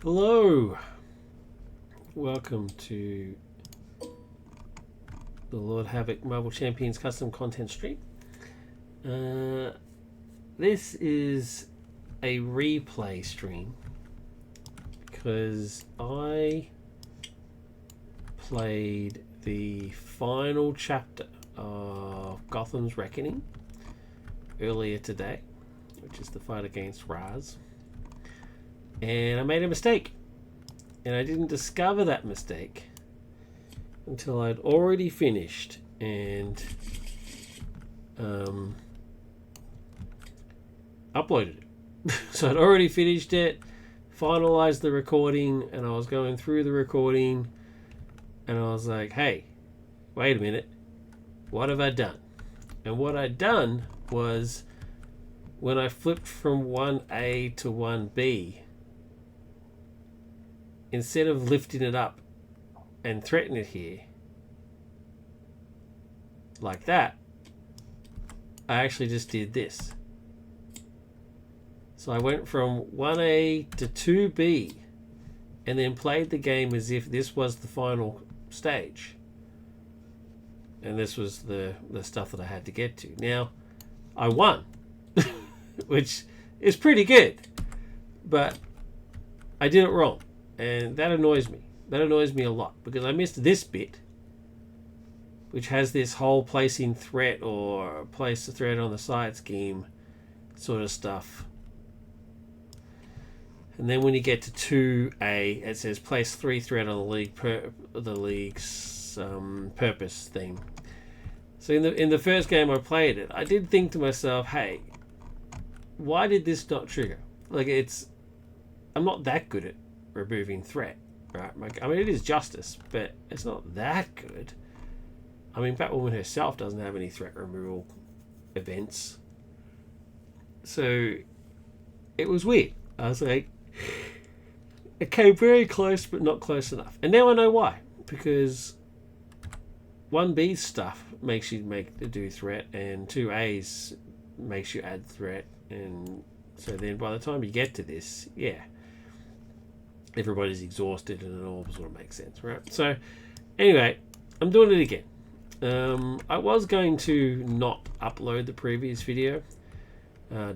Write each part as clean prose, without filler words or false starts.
Hello, welcome to the Lord Havoc Marvel Champions custom content stream. This is a replay stream because I played the final chapter of Gotham's Reckoning earlier today, which is the fight against Raz. And I made a mistake, and I didn't discover that mistake until I'd already finished and uploaded it. So I'd already finished it, finalized the recording, and I was going through the recording, and I was like, hey, wait a minute, what have I done? And what I'd done was, when I flipped from 1A to 1B, instead of lifting it up and threatening it here like that, I actually just did this. So I went from 1A to 2B and then played the game as if this was the final stage. And this was the stuff that I had to get to. Now, I won, which is pretty good, but I did it wrong. And that annoys me. That annoys me a lot because I missed this bit, which has this whole placing threat or place a threat on the side scheme sort of stuff. And then when you get to 2A, it says place 3 threat on the league's purpose thing. So in the first game I played it, I did think to myself, hey, why did this not trigger? Like, I'm not that good at removing threat, right? I mean, it is justice, but it's not that good. I mean, Batwoman herself doesn't have any threat removal events. So it was weird. I was like, it came very close, but not close enough. And now I know why. Because 1B's stuff makes you do threat, and 2A's makes you add threat. And so then by the time you get to this, yeah, everybody's exhausted and it all sort of makes sense, right? So anyway, I'm doing it again. I was going to not upload the previous video,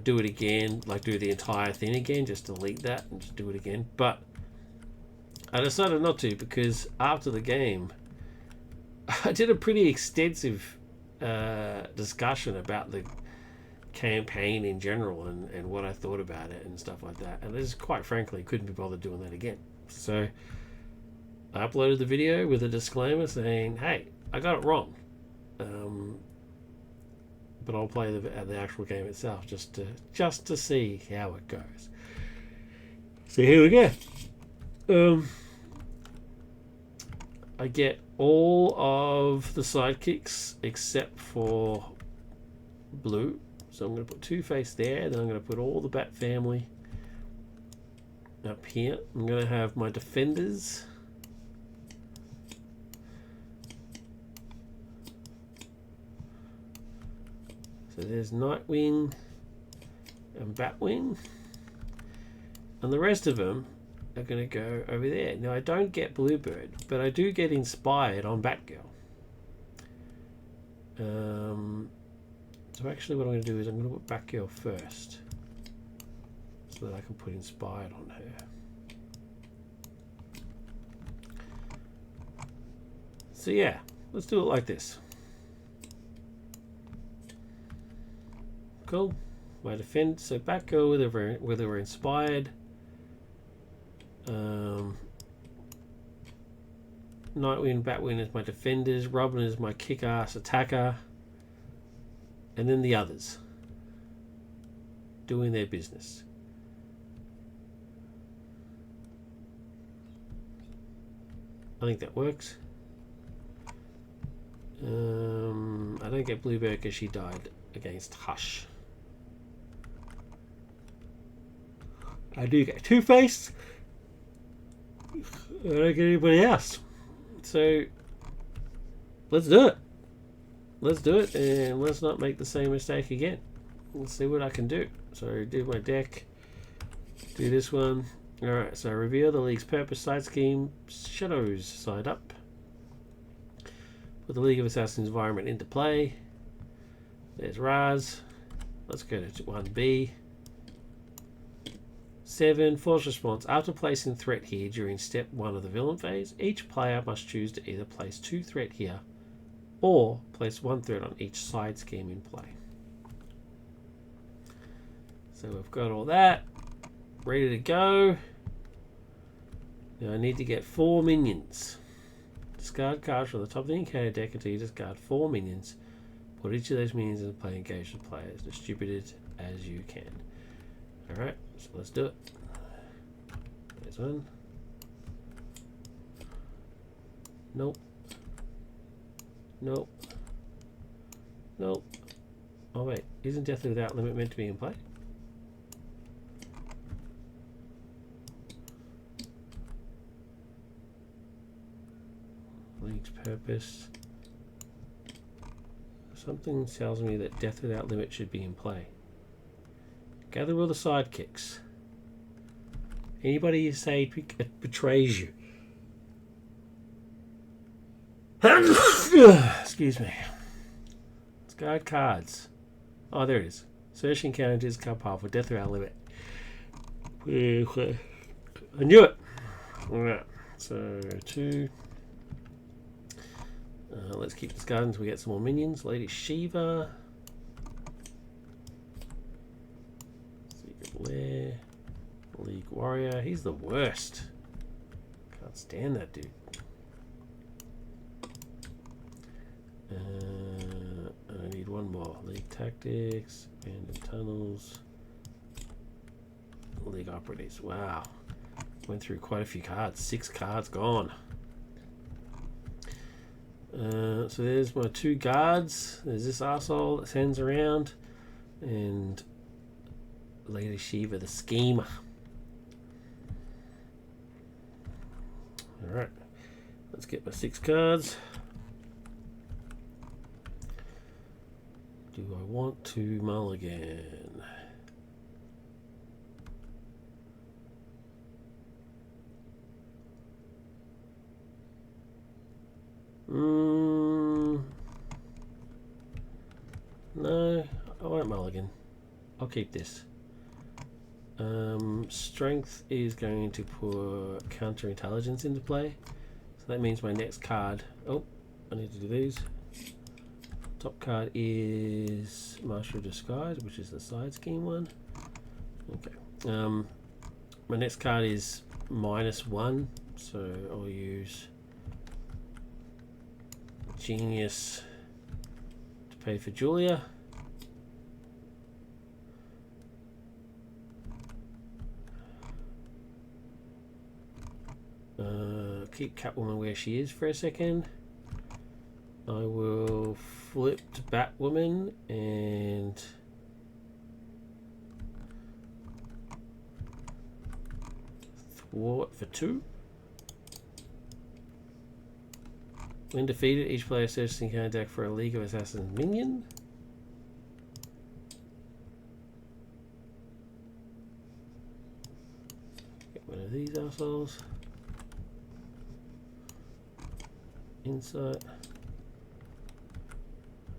do it again, like do the entire thing again, just delete that and just do it again. But I decided not to because after the game, I did a pretty extensive discussion about the campaign in general and what I thought about it and stuff like that, and I just quite frankly couldn't be bothered doing that again. So I uploaded the video with a disclaimer saying, hey, I got it wrong, but I'll play the actual game itself just to see how it goes. So here we go. I get all of the sidekicks except for Blue. So I'm going to put Two-Face there, then I'm going to put all the Bat family up here. I'm going to have my defenders. So there's Nightwing and Batwing. And the rest of them are going to go over there. Now I don't get Bluebird, but I do get inspired on Batgirl. So actually what I'm going to do is I'm going to put Batgirl first so that I can put inspired on her. So yeah, let's do it like this. Cool. My defense, so Batgirl with her inspired. Nightwing, Batwing is my defenders. Robin is my kick-ass attacker. And then the others doing their business. I think that works. I don't get Bluebird because she died against Hush. I do get Two-Face. I don't get anybody else. So let's do it. Let's do it, and let's not make the same mistake again. Let's see what I can do. So do my deck, do this one, Alright, so reveal the League's purpose side scheme. Shadows side up. Put the League of Assassins environment into play. There's Raz. Let's go to 1B. 7. Force response. After placing threat here during step 1 of the villain phase, each player must choose to either place 2 threat here or place 1 threat on each side scheme in play. So we've got all that ready to go. Now I need to get 4 minions. Discard cards from the top of the encounter deck until you discard 4 minions. Put each of those minions into play, engage with players. Distribute it as you can. Alright, so let's do it. There's one. Nope. Nope. Nope. Oh wait, isn't Deathly Without Limit meant to be in play? League's purpose. Something tells me that Death Without Limit should be in play. Gather all the sidekicks. Anybody you say betrays you. Excuse me. Discard cards. Oh, there it is. Search encounter discard pile for Death Without Limit. I knew it. Alright, so 2. Let's keep discarding until we get some more minions. Lady Shiva. Secret Lair. League Warrior. He's the worst. Can't stand that dude. I need one more. League Tactics. Abandoned Tunnels. League Operatives. Wow. Went through quite a few cards. 6 cards gone. So there's my 2 guards. There's this asshole that sends around, and Lady Shiva, the schemer. All right, let's get my 6 cards. Do I want to mulligan? No, I won't mulligan. I'll keep this. Strength is going to put counterintelligence into play. So that means my next card... Oh, I need to do these. Top card is Master of Disguise, which is the side scheme one. Okay. My next card is -1, so I'll use Genius to pay for Julia. Keep Catwoman where she is for a second. I will flip to Batwoman and thwart for 2. When defeated, each player searches the encounter deck for a League of Assassins minion. Get one of these assholes. Insight.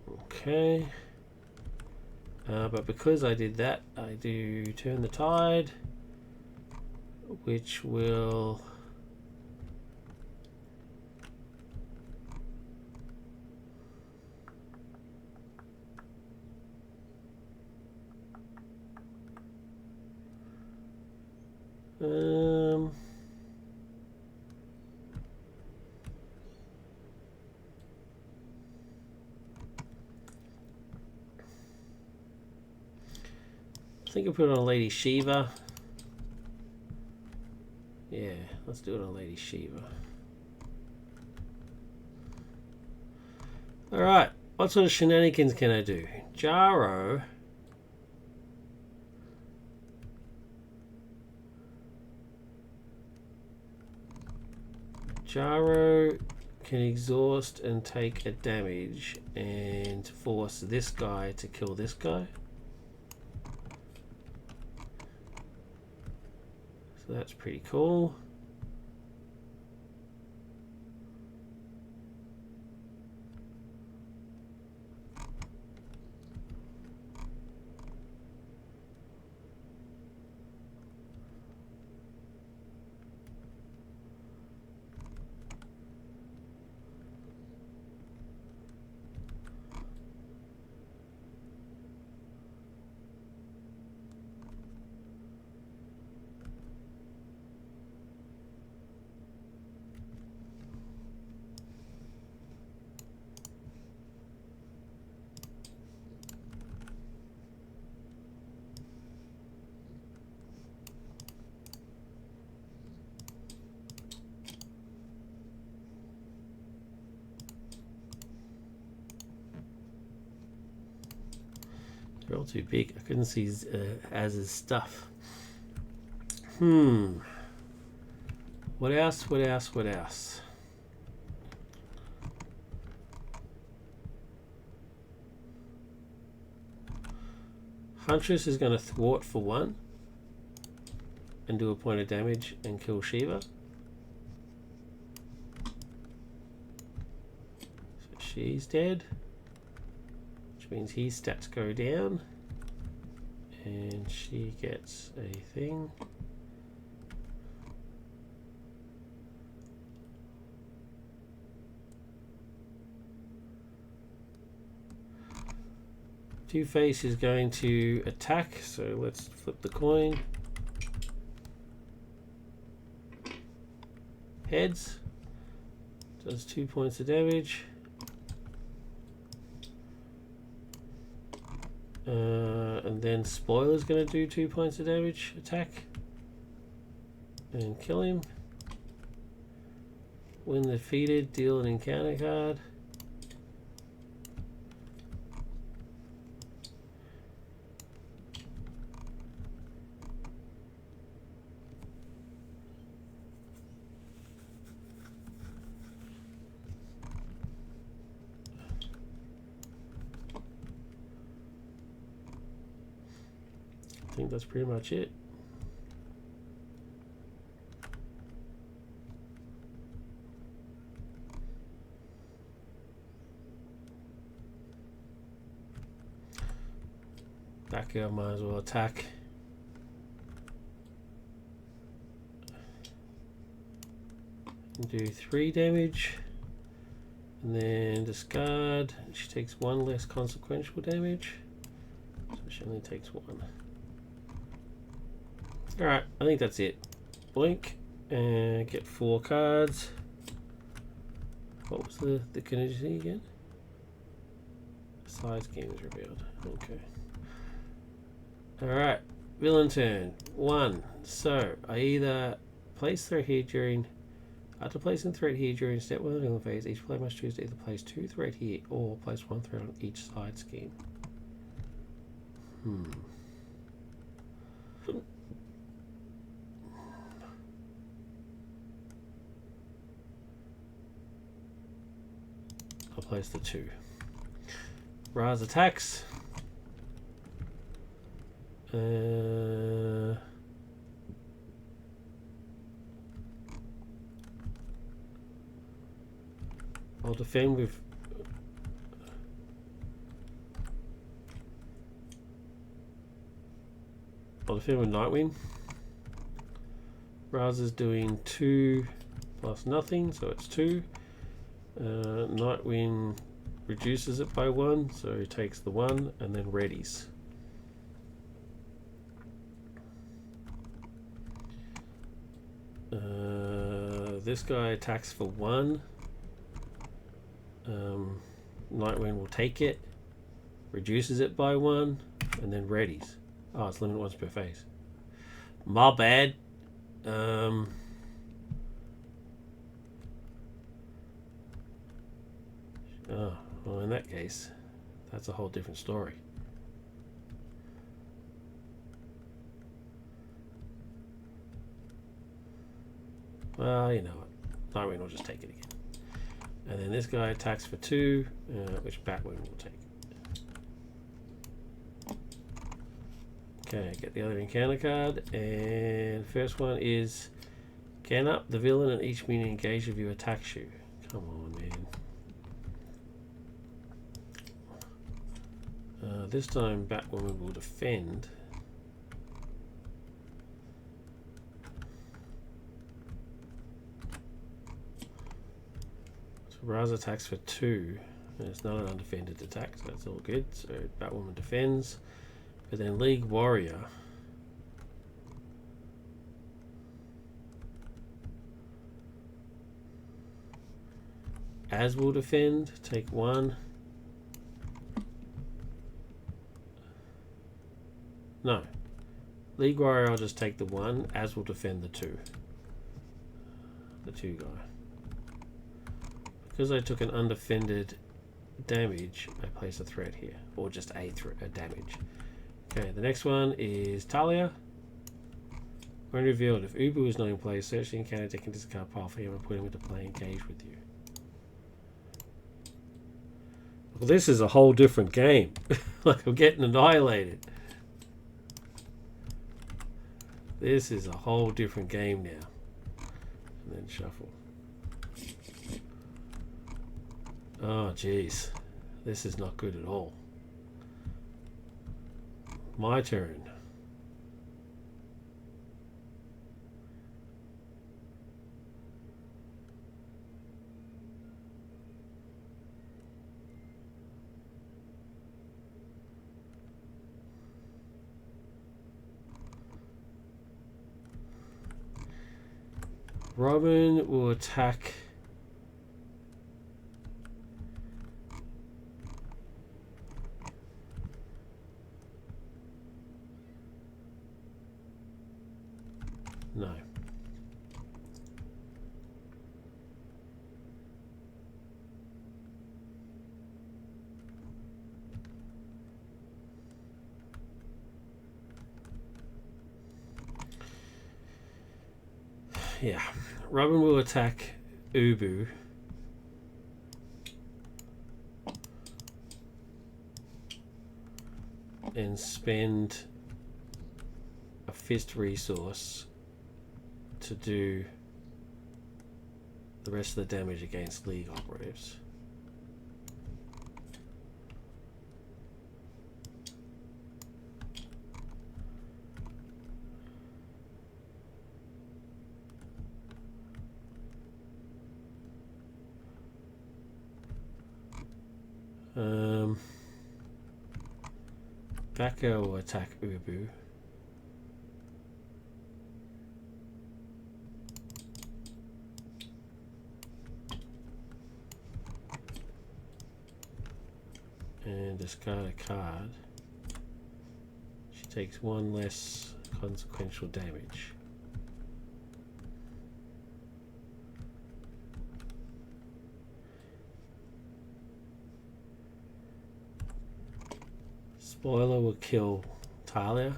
Okay. But because I did that, I do Turn the Tide, which will... I think I'll put it on Lady Shiva. Yeah, let's do it on Lady Shiva. Alright, what sort of shenanigans can I do? Jaro. Jaro can exhaust and take a damage and force this guy to kill this guy. So So that's pretty cool. They're all too big. I couldn't see Az's stuff. What else? What else? What else? Huntress is going to thwart for 1 and do a point of damage and kill Shiva. So she's dead, which means his stats go down and she gets a thing. Two-Face is going to attack, so let's flip the coin. Heads. Does 2 points of damage. And then Spoiler's going to do 2 points of damage. Attack. And kill him. When defeated, deal an encounter card. I think that's pretty much it. That girl might as well attack. And do 3 damage. And then discard. She takes 1 less consequential damage. So she only takes 1. Alright, I think that's it. Blink and get 4 cards. What was the contingency again? Size game is revealed. Okay. Alright, villain turn. 1. So, I either place threat here during... After placing threat here during step 1 of the villain phase, each player must choose to either place 2 threat here or place 1 threat on each side scheme. I'll place the 2. Raz attacks. I'll defend with Nightwing. Raz is doing 2 plus nothing, so it's 2. Nightwing reduces it by 1, so he takes the 1 and then readies. This guy attacks for 1. Nightwing will take it, reduces it by 1, and then readies. Oh, it's limited once per phase. My bad. Oh, well, in that case, that's a whole different story. Well, you know what? Nightwing will just take it again. And then this guy attacks for 2, which Batwing will take. Okay, get the other encounter card, and first one is can up the villain and each minion engaged with you attacks you. Come on, man. This time Batwoman will defend. So Ra's attacks for 2, and it's not an undefended attack, so that's all good. So Batwoman defends, but then League Warrior as will defend, take 1. No. League Warrior, I'll just take the 1, as will defend the 2. The 2 guy. Because I took an undefended damage, I place a threat here. Or just a damage. Okay, the next one is Talia. When revealed, if Ubu is not in play, search the encounter deck and discard pile for him and put him into play engage with you. Well, this is a whole different game. Like I'm getting annihilated. This is a whole different game now. And then shuffle. Oh, jeez. This is not good at all. My turn. Robin will attack no. Yeah. Robin will attack Ubu. And spend a fist resource to do the rest of the damage against League operatives. Batgirl will attack Ubu. And discard a card. She takes 1 less consequential damage. Spoiler will kill Talia.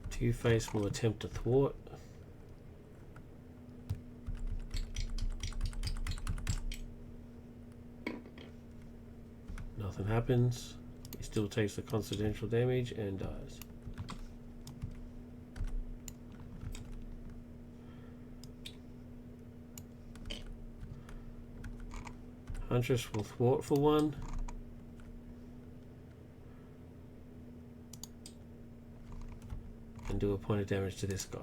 Two-Face will attempt to thwart. Nothing happens. He still takes the consequential damage and dies. Huntress will thwart for 1. And do a point of damage to this guy.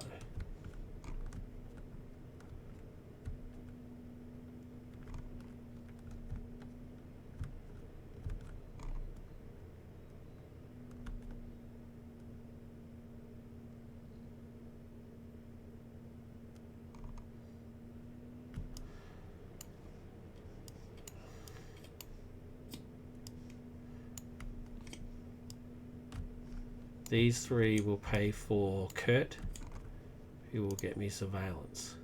These 3 will pay for Kurt, who will get me surveillance.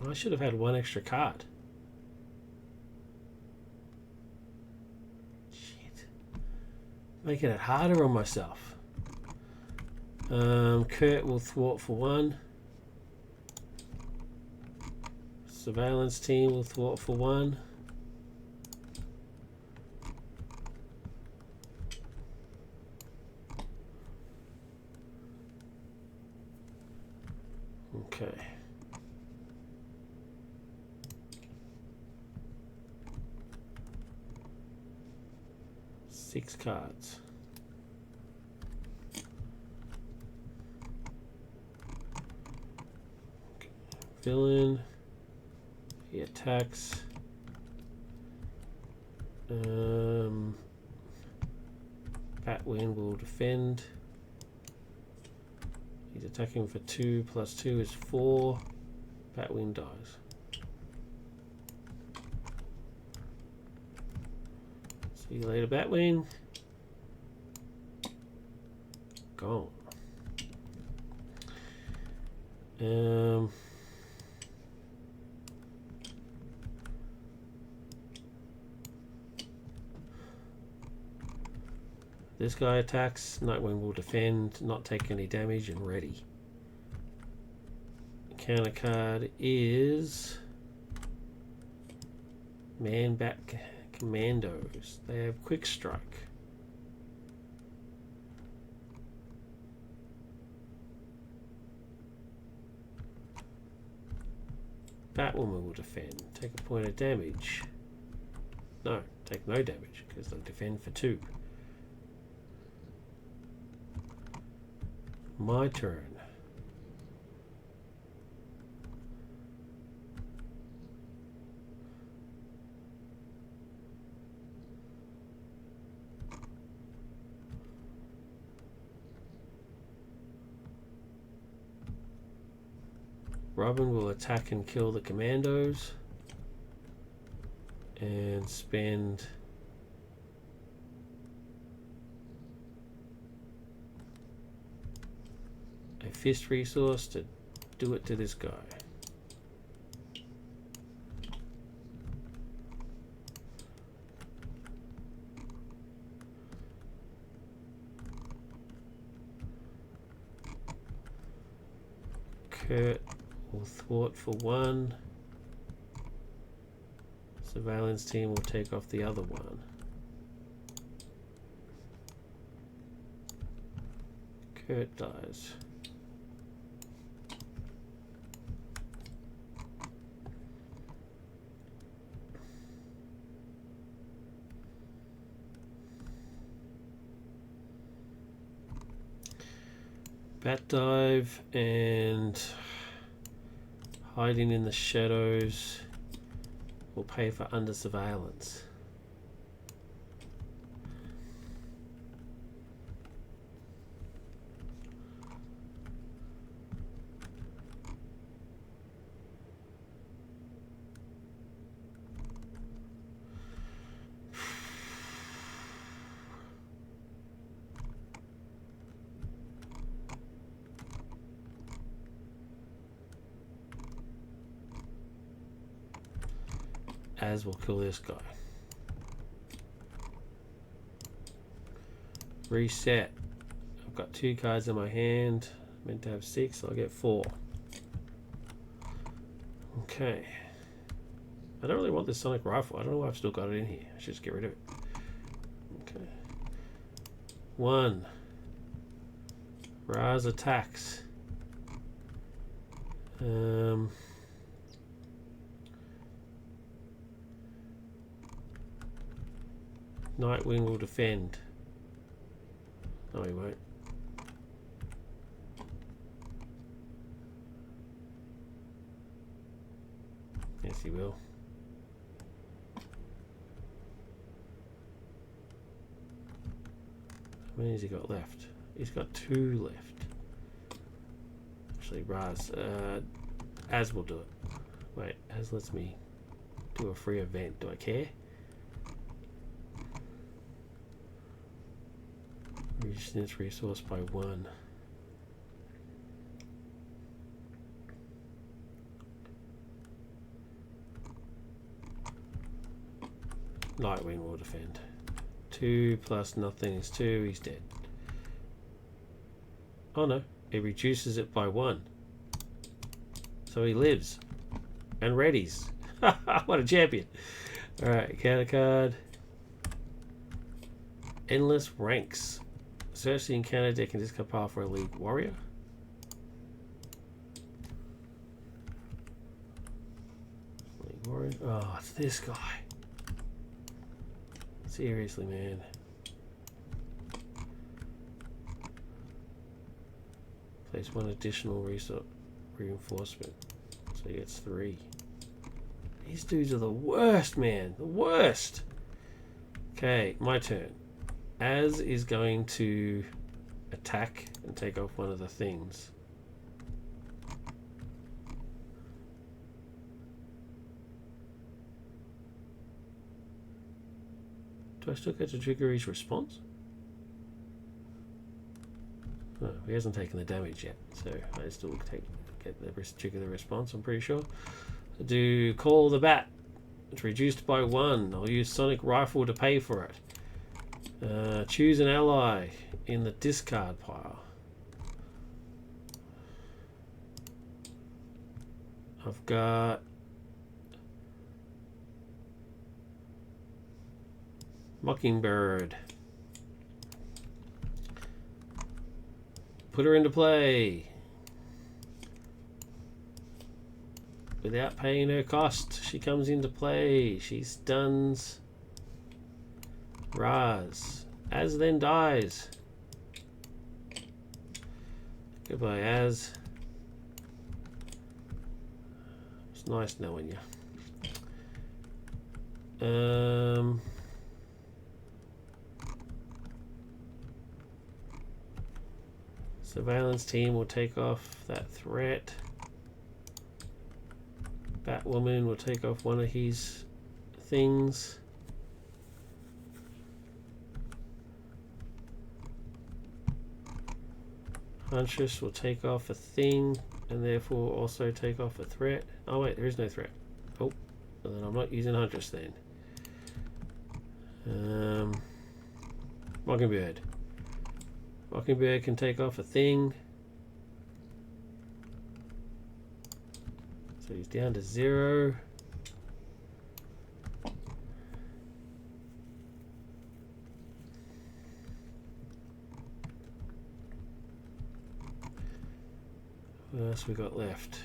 I should have had 1 extra card. Making it harder on myself. Kurt will thwart for 1. Surveillance team will thwart for 1. Okay. Six cards. Okay. Villain. He attacks. Batwing will defend. He's attacking for 2 plus 2 is 4. Batwing dies. See you later, Batwing. Gone. This guy attacks. Nightwing will defend, not take any damage, and ready. Counter card is Man Bat Commandos. They have Quick Strike. Batwoman will defend. Take a point of damage. No, take no damage because they'll defend for 2. My turn. Robin will attack and kill the commandos and spend a fist resource to do it to this guy. Kurt will thwart for 1. Surveillance team will take off the other one. Kurt dies. Bat dive and hiding in the shadows will pay for under surveillance. As will kill this guy. Reset. I've got 2 cards in my hand. Meant to have 6, so I'll get 4. Okay. I don't really want this sonic rifle. I don't know why I've still got it in here. I should just get rid of it. Okay. 1. Raz attacks. Nightwing will defend. No, he won't. Yes, he will. How many has he got left? He's got 2 left. Actually, Raz. Az will do it. Wait, Az lets me do a free event. Do I care? Reduce its resource by 1. Nightwing will defend. 2 plus nothing is 2. He's dead. Oh no, it reduces it by 1. So he lives. And readies. What a champion. Alright, counter card. Endless ranks. Search the encounter deck and discard pile for a league warrior. League warrior. Oh, it's this guy. Seriously, man. Place 1 additional resource reinforcement. So he gets 3. These dudes are the worst, man. The worst. Okay, my turn. Az is going to attack and take off one of the things. Do I still get to trigger his response? Oh, he hasn't taken the damage yet, so I still get the trigger the response, I'm pretty sure. I do Call the Bat. It's reduced by 1. I'll use Sonic Rifle to pay for it. Choose an ally in the discard pile. I've got Mockingbird. Put her into play. Without paying her cost, she comes into play. She stuns Raz. Az then dies. Goodbye, Az. It's nice knowing you. Surveillance team will take off that threat. Batwoman will take off one of his things. Huntress will take off a thing and therefore also take off a threat. Oh wait, there is no threat. Oh, well then I'm not using Huntress then. Mockingbird. Mockingbird can take off a thing. So he's down to 0. What else we got left?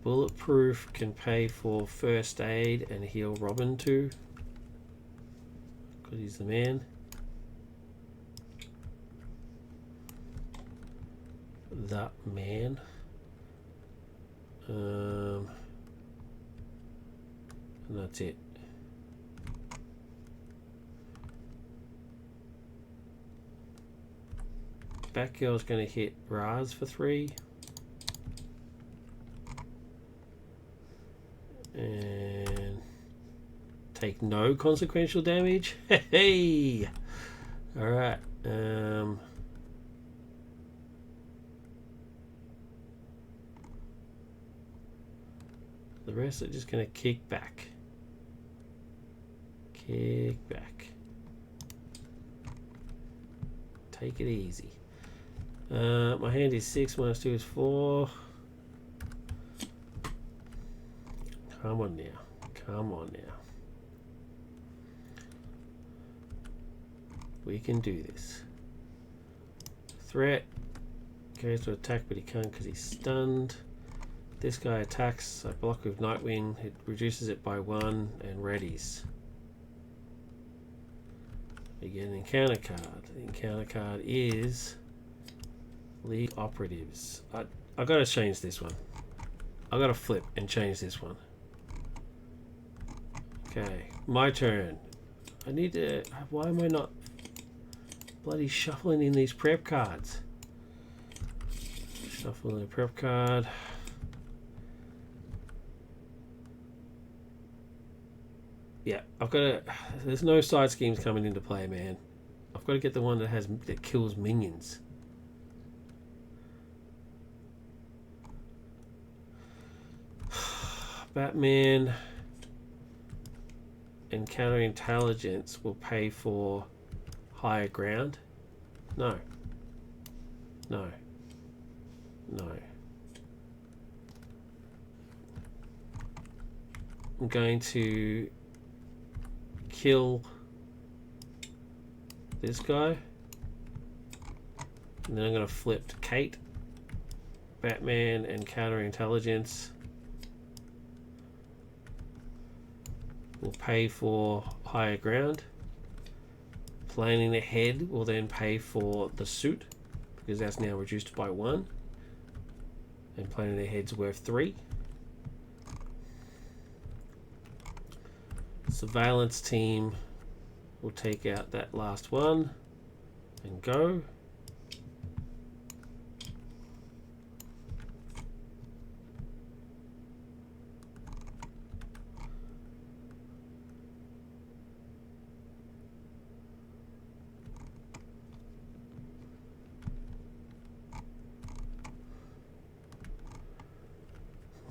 Bulletproof can pay for first aid and heal Robin too, because he's the man. That man. And that's it. Batgirl's going to hit Raz for 3. And take no consequential damage. Hey! Alright. The rest are just going to kick back. Kick back. Take it easy. My hand is 6, minus 2 is 4. Come on now. Come on now. We can do this. Threat. Goes to attack, but he can't because he's stunned. This guy attacks. I block with Nightwing. It reduces it by 1 and readies. We get an encounter card. The encounter card is League Operatives. I got to change this one. I got to flip and change this one. Okay, my turn. I need to... Why am I not bloody shuffling in these prep cards? Shuffle the prep card. Yeah, I've got to... There's no side schemes coming into play, man. I've got to get the one that kills minions. Batman and counterintelligence will pay for higher ground. No. No. No. I'm going to kill this guy. And then I'm going to flip to Kate. Batman and counterintelligence will pay for higher ground. Planning ahead will then pay for the suit, because that's now reduced by 1. And planning ahead's worth 3. Surveillance team will take out that last one and go.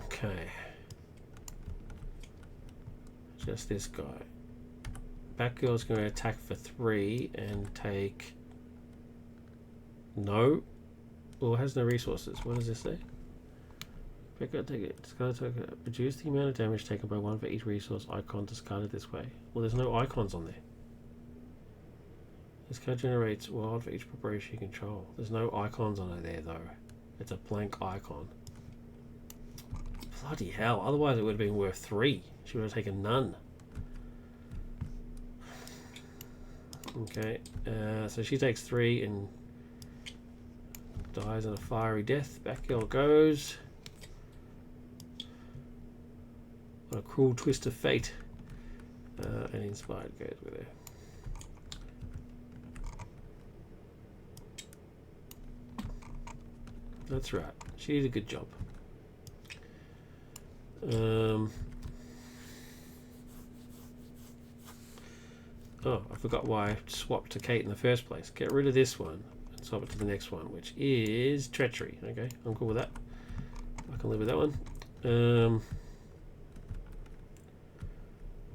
Okay. Just this guy. Batgirl's going to attack for 3 and take... No. Well, it has no resources. What does this say? Batgirl take it. Discard token. Reduce the amount of damage taken by 1 for each resource icon discarded this way. Well, there's no icons on there. This card generates wild for each preparation you control. There's no icons on it there, though. It's a blank icon. Bloody hell. Otherwise, it would have been worth 3. She would have taken none. Okay. So she takes 3 and dies in a fiery death. Batgirl goes. What a cruel twist of fate. And Inspired goes with her. That's right. She did a good job. Oh, I forgot why I swapped to Kate in the first place. Get rid of this one and swap it to the next one, which is Treachery. Okay, I'm cool with that. I can live with that one.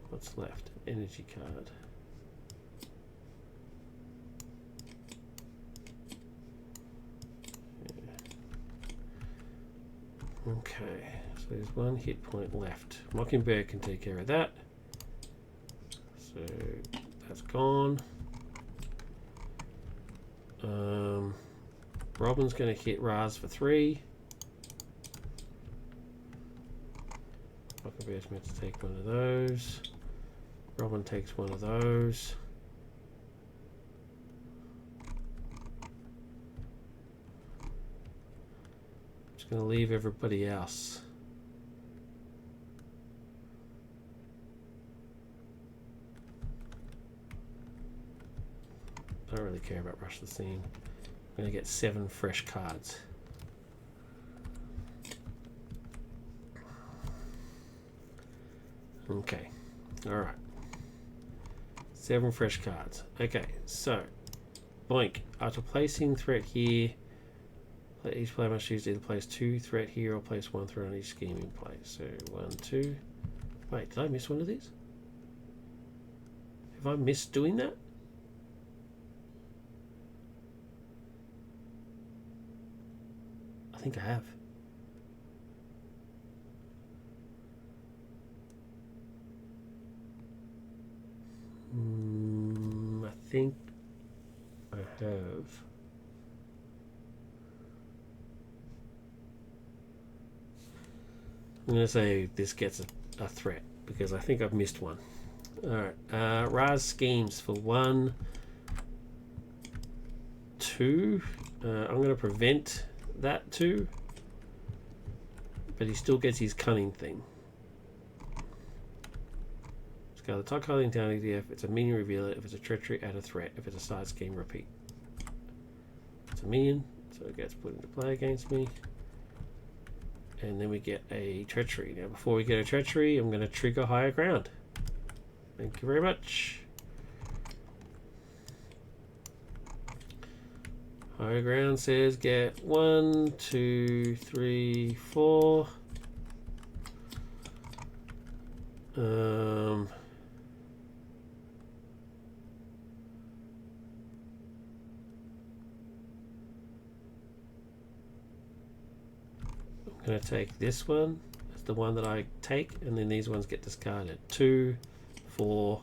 What's left? Energy card. Yeah. Okay, so there's 1 hit point left. Mockingbird can take care of that. So that's gone. Robin's going to hit Raz for 3. Mockingbird's meant to take one of those. Robin takes one of those. Just going to leave everybody else. I don't really care about Rush the Scene. I'm going to get 7 fresh cards. Okay. Alright. 7 fresh cards. Okay, so boink. After placing threat here, each player must choose either place 2 threat here or place 1 threat on each scheming place. So 1, 2. Wait, did I miss one of these? Have I missed doing that? I think I have. I think I have. I'm going to say this gets a threat because I think I've missed one. Alright, Raz schemes for 1, 2. I'm going to prevent that 2, but he still gets his cunning thing. Discard the top card in town EDF. If it's a minion, reveal it. If it's a treachery, add a threat. If it's a side scheme, repeat. It's a minion, so it gets put into play against me. And then we get a treachery. Now, before we get a treachery, I'm going to trigger higher ground. Thank you very much. Higher ground says get 1, 2, 3, 4. going to take this one. That's the one that I take, and then these ones get discarded. 2, 4,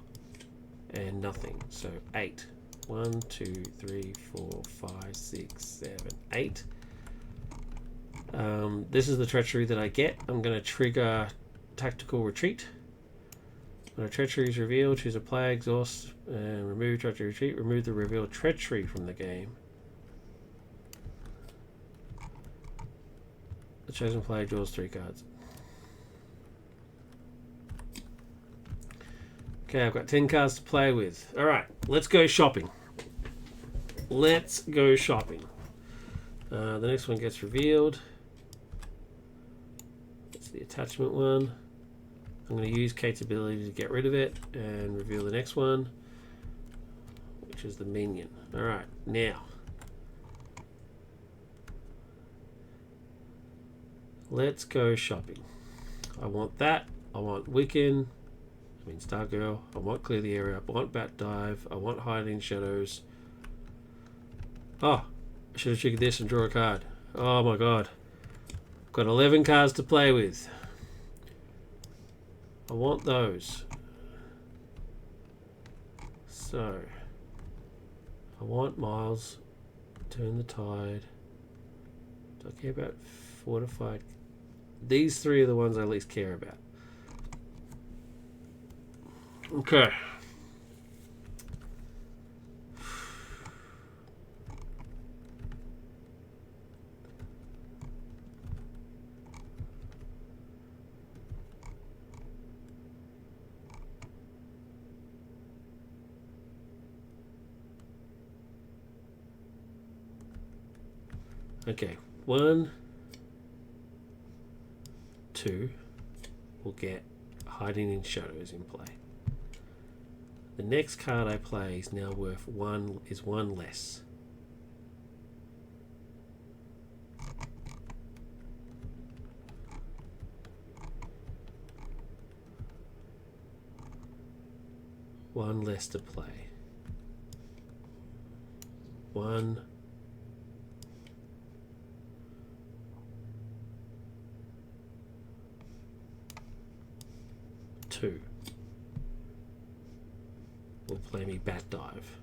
and nothing. So 8. 1, 2, 3, 4, 5, 6, 7, 8. This is the treachery that I get. I'm going to trigger tactical retreat. When a treachery is revealed, choose a player, exhaust, and remove treachery retreat. Remove the revealed treachery from the game. The chosen player draws 3 cards. Okay, I've got 10 cards to play with. Alright, let's go shopping. Let's go shopping. The next one gets revealed. It's the attachment one. I'm going to use Kate's ability to get rid of it and reveal the next one, which is the minion. Alright, now. Let's go shopping. I want that. I want Wiccan. I mean Stargirl. I want Clear the Area. I want Bat Dive. I want Hide in Shadows. Oh, I should have triggered this and draw a card. Oh my god. Got 11 cards to play with. I want those. So, I want Miles. Turn the Tide. Do I care about Fortified? These 3 are the ones I at least care about. Okay. Okay, 1, 2 will get Hiding in Shadows in play. The next card I play is now worth 1, is 1 less. One less to play. 1. 2 will play me Bat Dive.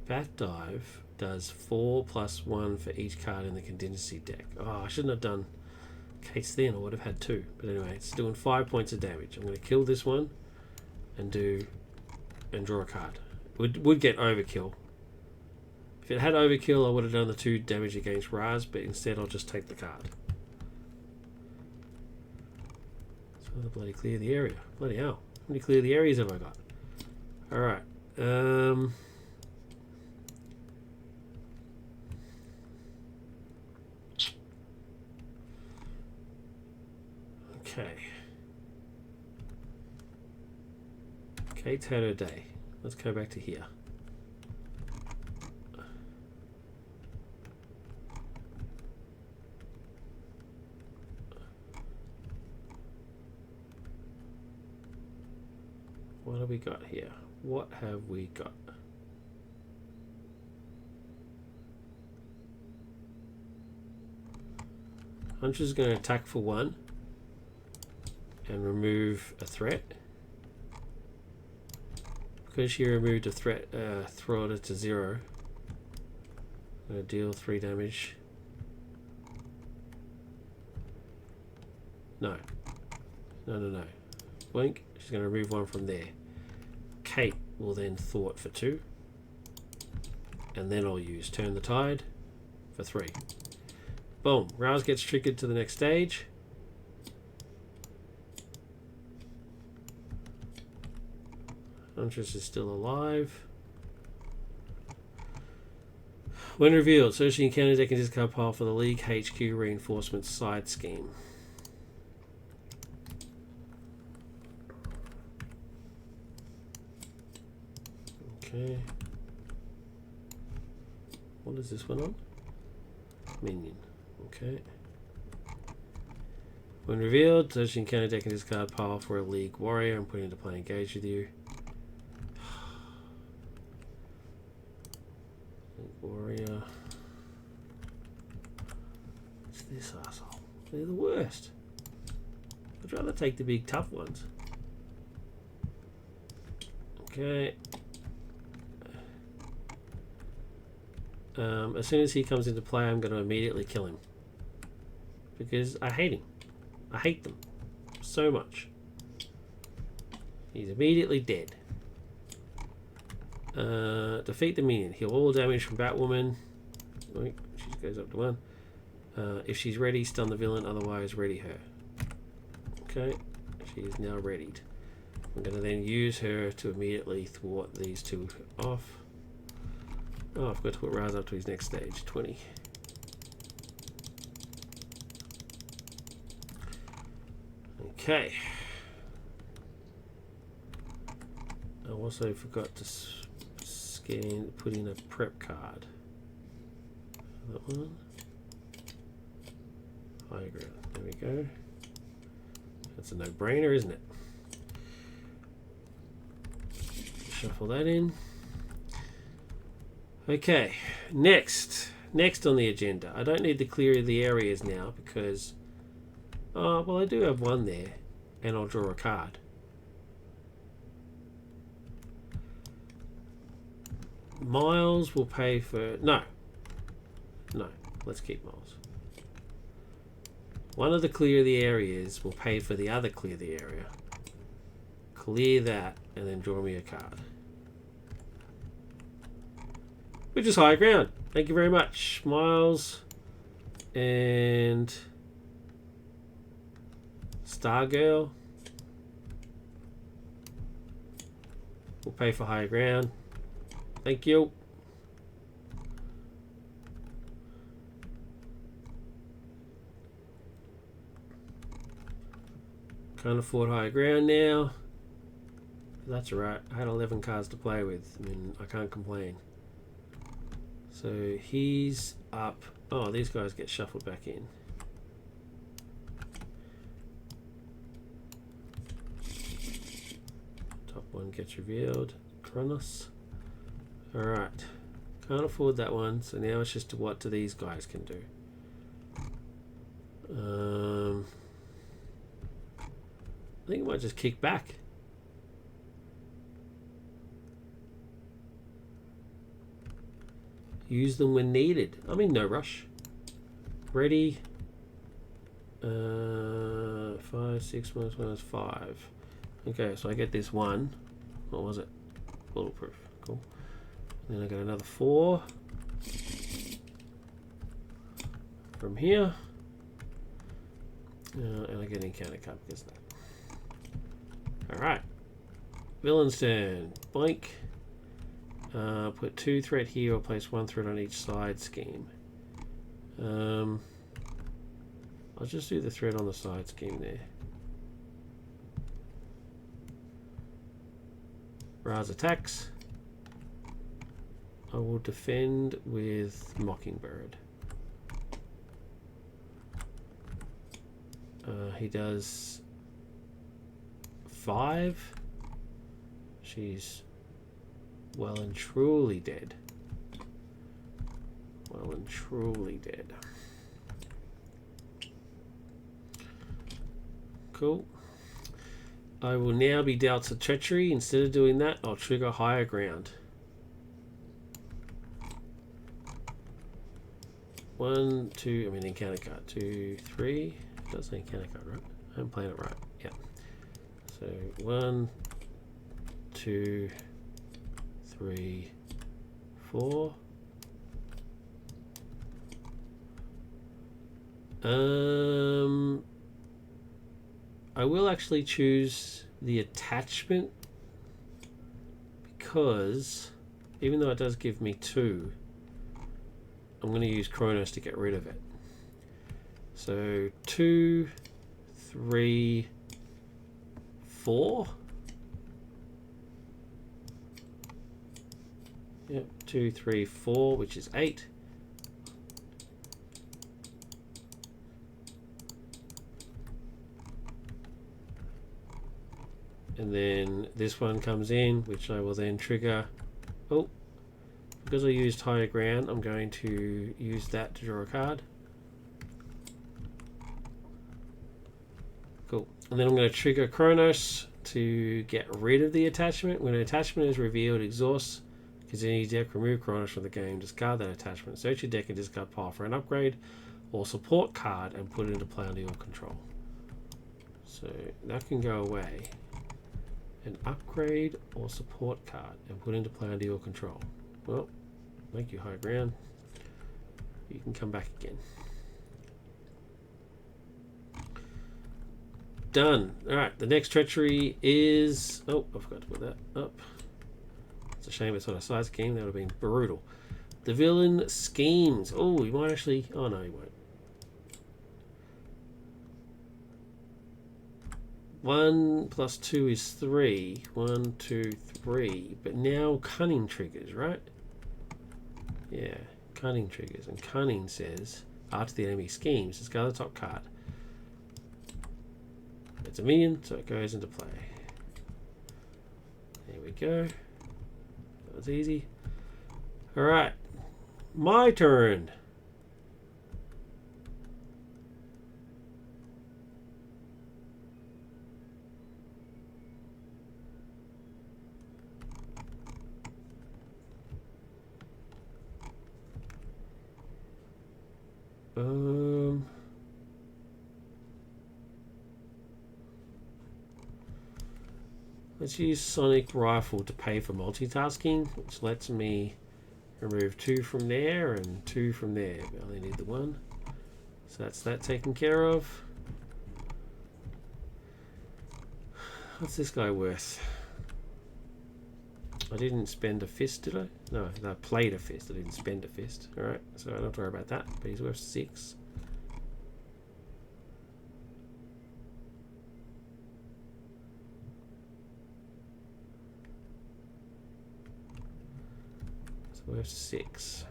Bat Dive does 4 + 1 for each card in the contingency deck. Oh, I shouldn't have done Kate's then. I would have had 2. But anyway, it's doing 5 points of damage. I'm going to kill this one and draw a card. Would get overkill. If it had overkill, I would have done the 2 damage against Raz, but instead I'll just take the card. So I'll bloody clear the area. Bloody hell. How many clear the areas have I got? Alright. Okay. Kate's had her day. Let's go back to here. What have we got here? What have we got? Huntress is going to attack for 1 and remove a threat. Because she removed a threat, throw it to 0. I'm going to deal 3 damage. No. No. Blink. She's going to remove 1 from there. Kate will then thwart for 2. And then I'll use Turn the Tide for 3. Boom. Rouse gets triggered to the next stage. Huntress is still alive. When revealed, searching encounter deck and discard pile for the League HQ Reinforcement Side Scheme. Okay. What is this one on? Minion. Okay. When revealed, searching encounter deck and discard pile for a League Warrior. I'm putting into play engage with you. Warrior. this asshole. They're the worst. I'd rather take the big tough ones. Okay. As soon as he comes into play, I'm going to immediately kill him. Because I hate him. I hate them so much. He's immediately dead. Defeat the minion. Heal all damage from Batwoman. Oh, she goes up to 1. If she's ready, stun the villain. Otherwise, ready her. Okay. She is now readied. I'm going to then use her to immediately thwart these two off. Oh, I've got to put Raz up to his next stage. 20. Okay. I also forgot to put in a prep card. That one. High ground. There we go. That's a no-brainer, isn't it? Shuffle that in. Okay. Next on the agenda. I don't need to clear the areas now because... Oh, well, I do have one there. And I'll draw a card. Miles will pay for... No. Let's keep Miles. One of the clear the areas will pay for the other clear the area. Clear that and then draw me a card. Which is high ground. Thank you very much. Miles and Stargirl will pay for higher ground. Thank you. Can't afford higher ground now. That's alright. I had 11 cards to play with. I mean, I can't complain. So he's up. Oh, these guys get shuffled back in. Top one gets revealed. Kronos. Alright. Can't afford that one, so now it's just what do these guys can do. I think I might just kick back. Use them when needed. I'm in no rush. Ready. 5, 6 minus 1 is 5. Okay, so I get this 1. What was it? Bulletproof. Cool. And then I get another 4 from here. And I get an encounter card because of that. Alright. Villain's turn. Boink. Put 2 threat here or place 1 threat on each side scheme. I'll just do the threat on the side scheme there. Raz attacks. I will defend with Mockingbird. He does 5. She's well and truly dead. Well and truly dead. Cool. I will now be dealt to treachery. Instead of doing that, I'll trigger higher ground. 1, 2, I mean encounter card. 2, 3. It does say encounter card, right? I'm playing it right. Yeah. So 1, 2, 3, 4. I will actually choose the attachment because even though it does give me 2, I'm going to use Kronos to get rid of it. So 2, 3, 4. Yep, 2, 3, 4, which is 8. And then this one comes in, which I will then trigger. Oh, because I used higher ground, I'm going to use that to draw a card. Cool. And then I'm going to trigger Chronos to get rid of the attachment. When an attachment is revealed, exhaust continue deck, remove Chronos from the game, discard that attachment, search your deck and discard pile for an upgrade or support card and put it into play under your control. So that can go away. An upgrade or support card and put into play under your control. Well, make you high ground. You can come back again. Done. Alright, the next treachery is... Oh, I forgot to put that up. It's a shame it's on a side scheme. That would have been brutal. The villain schemes. Oh, he might actually... Oh, no, he won't. 1 plus 2 is 3. 1, 2, 3. But now cunning triggers, right? Yeah, cunning triggers. And cunning says, after the enemy schemes, discard the top card. It's a minion, so it goes into play. There we go. That was easy. Alright. My turn. Let's use Sonic Rifle to pay for multitasking, which lets me remove 2 from there and 2 from there. We only need the 1. So that's that taken care of. What's this guy worth? I didn't spend a fist, did I? No, I played a fist. I didn't spend a fist. Alright, so I don't have to worry about that. But he's worth 6. Worth 6.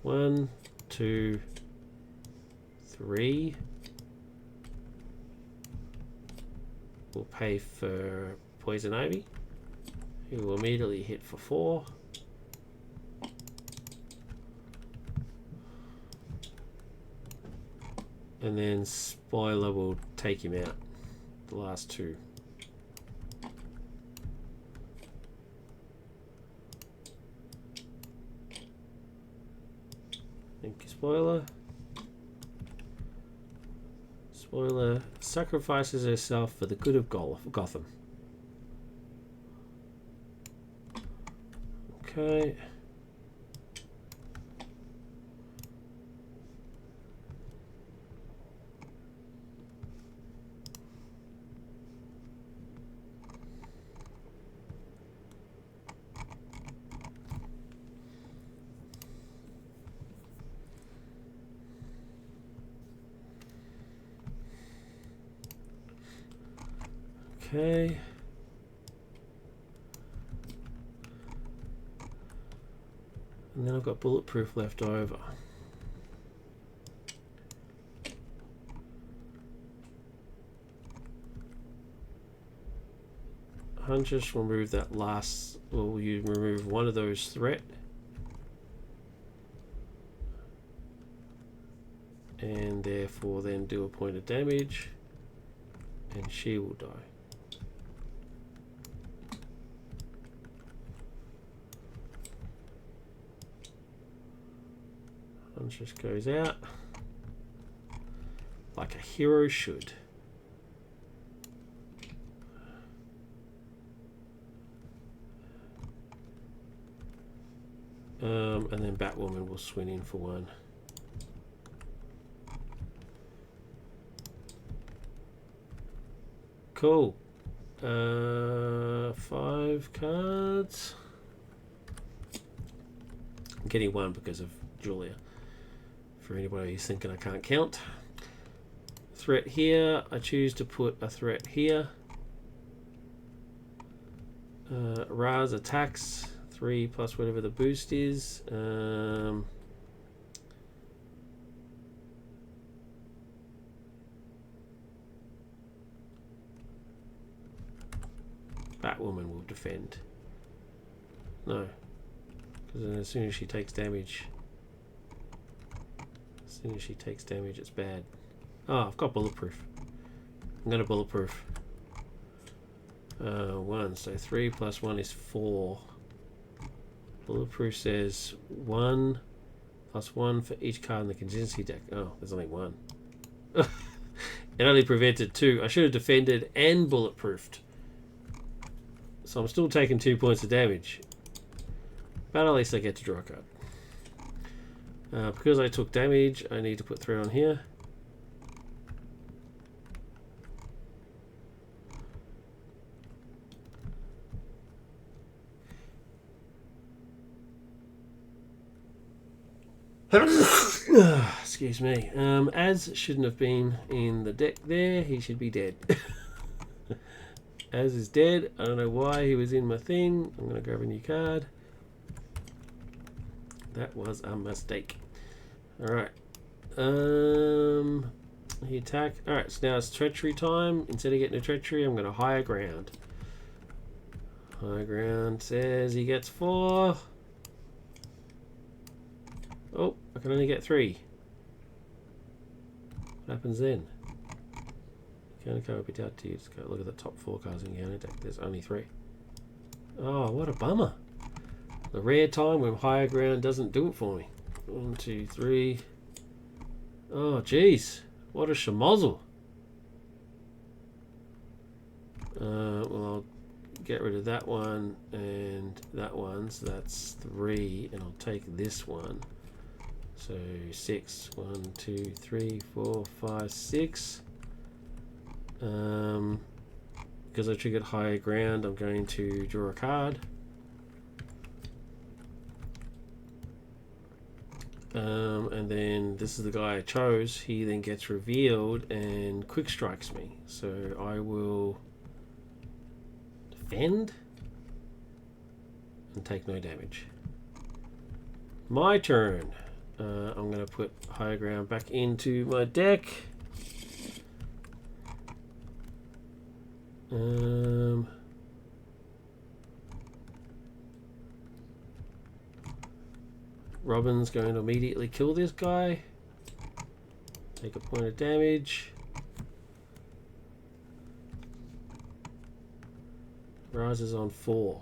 1, 2, 3. We'll pay for Poison Ivy. He will immediately hit for 4. And then Spoiler will take him out. The last 2. Thank you, Spoiler. Spoiler sacrifices herself for the good of Gotham. Okay. Okay. And then I've got bulletproof left over. Just remove that last, well, you remove one of those threat. And therefore then do a point of damage. And she will die. Just goes out like a hero should. And then Batwoman will swing in for 1. Cool. 5 cards. I'm getting 1 because of Julia. For anybody who's thinking I can't count. Threat here. I choose to put a threat here. Raz attacks 3 plus whatever the boost is. Batwoman will defend. No, because then as soon as she takes damage, it's bad. Oh, I've got bulletproof. I'm going to bulletproof. 1, so 3 plus 1 is 4. Bulletproof says 1 plus 1 for each card in the contingency deck. Oh, there's only 1. It only prevented 2. I should have defended and bulletproofed. So I'm still taking 2 points of damage. But at least I get to draw a card. Because I took damage, I need to put 3 on here. Excuse me. Az shouldn't have been in the deck there. He should be dead. Az is dead. I don't know why he was in my thing. I'm going to grab a new card. That was a mistake. Alright. He attack. Alright, so now it's treachery time. Instead of getting a treachery, I'm going to higher ground. Higher ground says he gets 4. Oh, I can only get 3. What happens then? Counter card will be out to use. Go look at the top 4 cards in the counter deck. There's only 3. Oh, what a bummer. The rare time when higher ground doesn't do it for me. 1, 2, 3. Oh, jeez. What a schmozzle. Well, I'll get rid of that one and that one. So that's 3. And I'll take this one. So 6. 1, 2, 3, 4, 5, 6. Because I triggered higher ground, I'm going to draw a card. And then this is the guy I chose. He then gets revealed and quick strikes me. So I will defend and take no damage. My turn. I'm going to put higher ground back into my deck. Robin's going to immediately kill this guy. Take a point of damage. Rises on 4.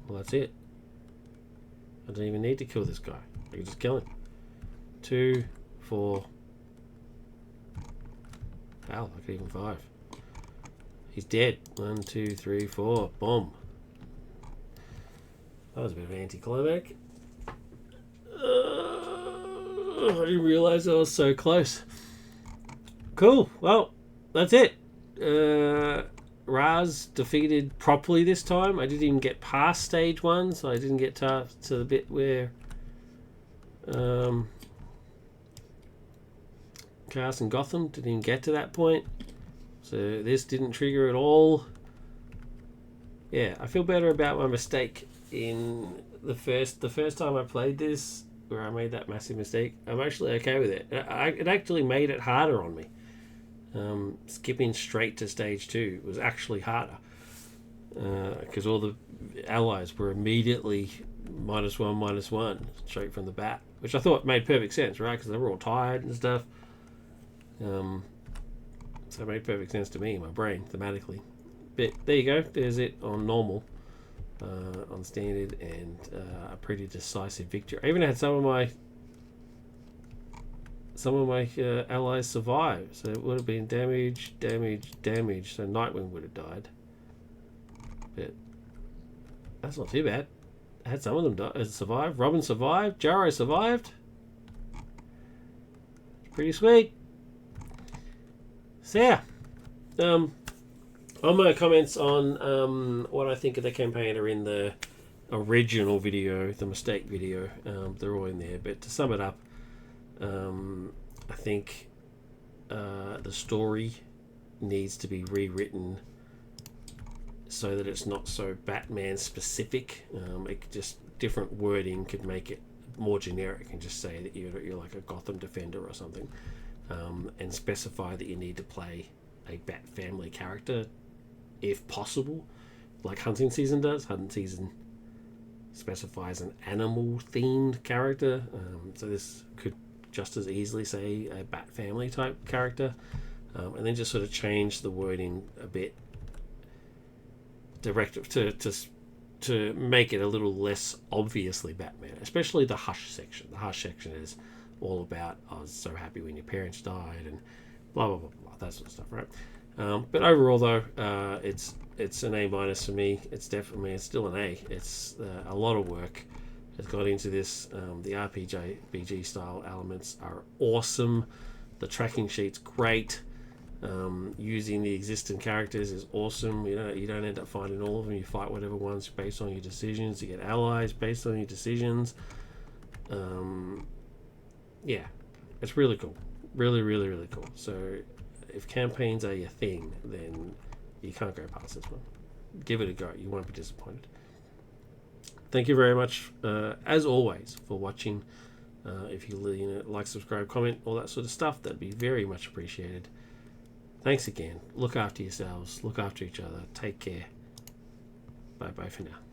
Well, that's it. I don't even need to kill this guy. I can just kill him. 2, 4. Wow, I could even 5. He's dead. 1, 2, 3, 4. Boom. That was a bit of an anticlimax. I didn't realize I was so close. Cool. Well, that's it. Raz defeated properly this time. I didn't even get past stage 1, so I didn't get to the bit where Chaos and Gotham didn't even get to that point. So this didn't trigger at all. Yeah, I feel better about my mistake in the first time I played this, where I made that massive mistake. I'm actually okay with it. It actually made it harder on me. Skipping straight to stage 2 was actually harder because all the allies were immediately -1/-1 straight from the bat, which I thought made perfect sense, right? Because they were all tired and stuff. So it made perfect sense to me in my brain thematically. But there you go. There's it on normal, on standard, and a pretty decisive victory. I even had some of my allies survive, so it would have been damage. So Nightwing would have died, but that's not too bad. I had some of them survive. Robin survived. Jarro survived. Pretty sweet. So yeah, all my comments on what I think of the campaign are in the original video, the mistake video. They're all in there. But to sum it up, I think the story needs to be rewritten so that it's not so Batman specific. Just different wording could make it more generic and just say that you're like a Gotham defender or something, and specify that you need to play a Bat family character if possible, like Hunting Season does. Hunting Season specifies an animal themed character, so this could just as easily say a Bat Family type character, and then just sort of change the wording a bit, to make it a little less obviously Batman, especially the Hush section. The Hush section is all about, I was so happy when your parents died and blah blah blah blah, that sort of stuff, right? But overall, though, it's an A minus for me. It's still an A. It's a lot of work has got into this. The RPG style elements are awesome. The tracking sheet's great. Using the existing characters is awesome. You don't end up finding all of them. You fight whatever ones based on your decisions. You get allies based on your decisions. Yeah, it's really cool. Really, really, really cool. So if campaigns are your thing, then you can't go past this one. Give it a go. You won't be disappointed. Thank you very much, as always, for watching. If you like, subscribe, comment, all that sort of stuff, that'd be very much appreciated. Thanks again. Look after yourselves. Look after each other. Take care. Bye-bye for now.